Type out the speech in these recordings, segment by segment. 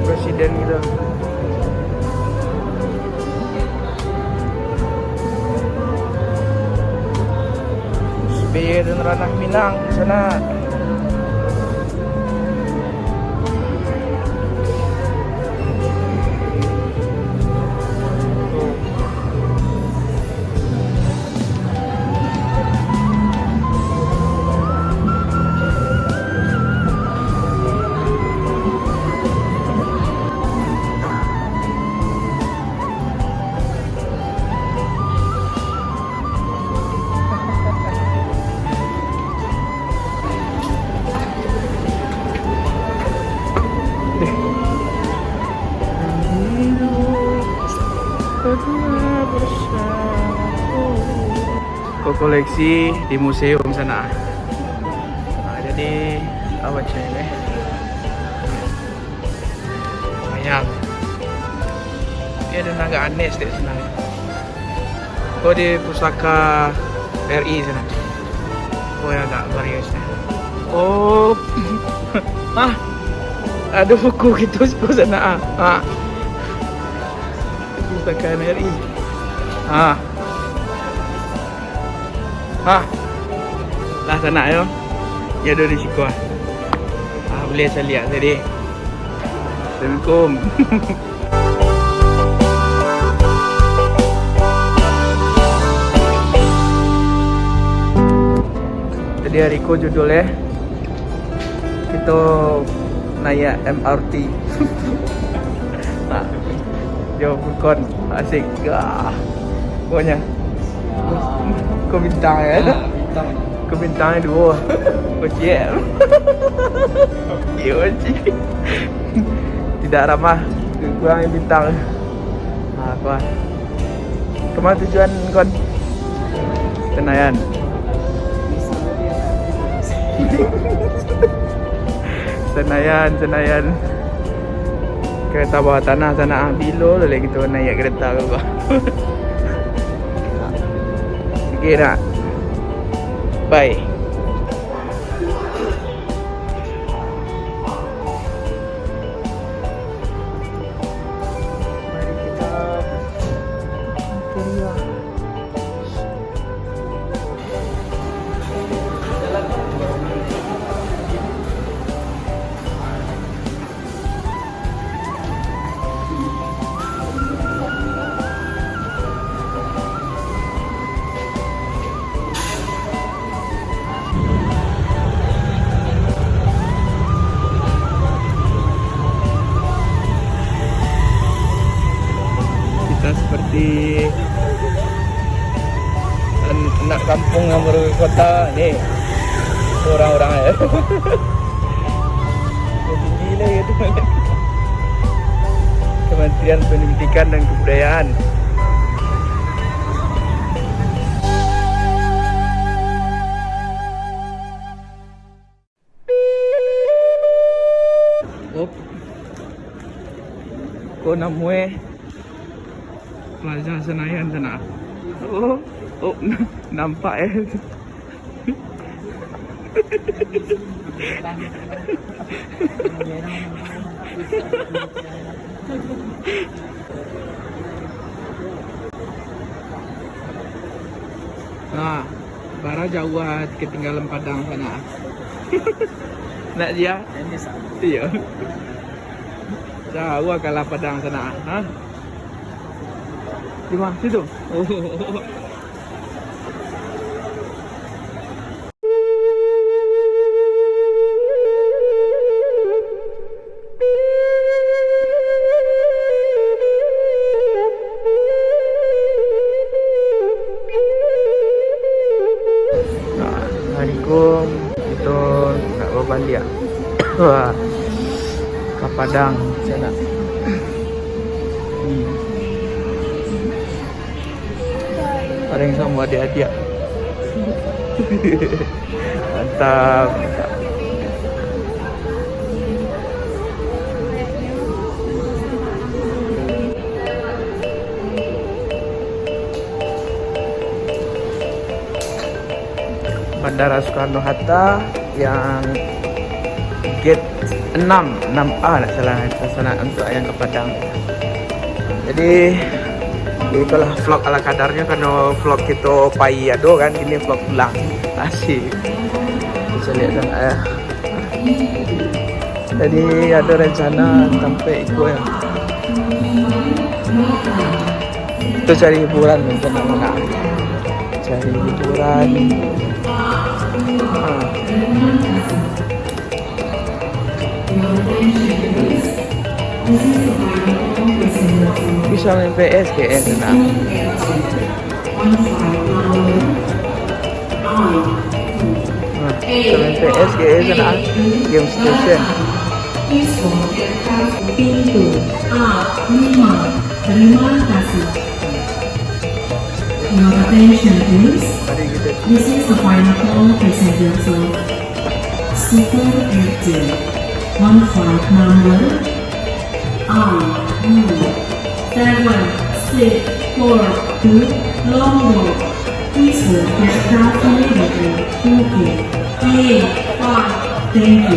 Presiden gitu. SBY dan Ranah Minang sana. Koleksi di museum sana. Nah, jadi apa sih ini? Banyak. Ini ada naga aneh di sana. Oh, di pusaka RI sana. Oh, ya agak variasnya. Oh, ah, ada buku gitu di sana. Ah, pusaka RI. Ah. Hah, lah sana ayo. Ya dari siku. Boleh saya lihat tadi. Assalamualaikum. Jadi hariku judulnya kita naik MRT. Nah, jauh bukan asik. Pokoknya. Kau bintang ya? Kau bintangnya dua. Oke. Oke. Tidak ramah. Kurang bintang. Ah, kawan. Kemana tujuan kon? Senayan. Senayan. Kereta bawah tanah sana Bilo lagi kita naik kereta ke bawah. Okay nak. Bye. Mari kita Korea. Seperti anak kampung yang baru ke kota ni orang-orang ya. Gila gitu. Kementerian Pendidikan dan Kebudayaan. Op. Kau namue Plaza Senayan sana. Oh, nampak ya. Nah, bara jauh ketinggalan Padang sana. Nak dia? Iya. Jauh kalah Padang sana. Hah? Di mana situ? Oh. Wah, ke Padang sana. Orang sama adik-adik. Mantap. Bandara Soekarno-Hatta yang gate 6A nak salah kita sana untuk yang ke Padang. Jadi itulah vlog ala kadarnya, karena vlog kita pagi ado kan, ini vlog pulang. Asik. Bisa lihat kan ayah. Jadi ada rencana sampai ikut ya. Itu cari hiburan mungkin mana. Cari hiburan. Bisa main PS kayak enak. Bisa main PS kayak enak. Game station. Pintu A5. Terima kasih. Your attention please. This is the final call passenger to Super Airtel. On flight number I764 Long Walk. Please hold aircraft immediately. Okay. A1. Thank you.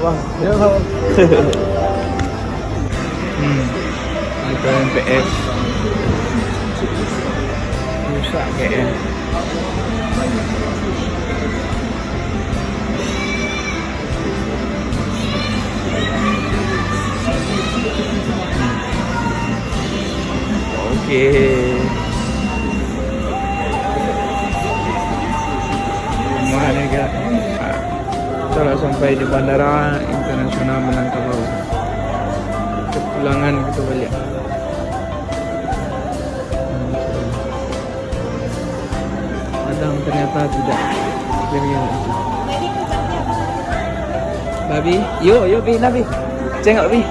Wah. Itu MPS. Rusak kayaknya. Oke. Mana ya? Telah sampai di Bandara Internasional Minangkabau. Kepulangan kita balik. Padang ternyata tidak. Babi, yuk Bi, Nabi. Tengok Bi.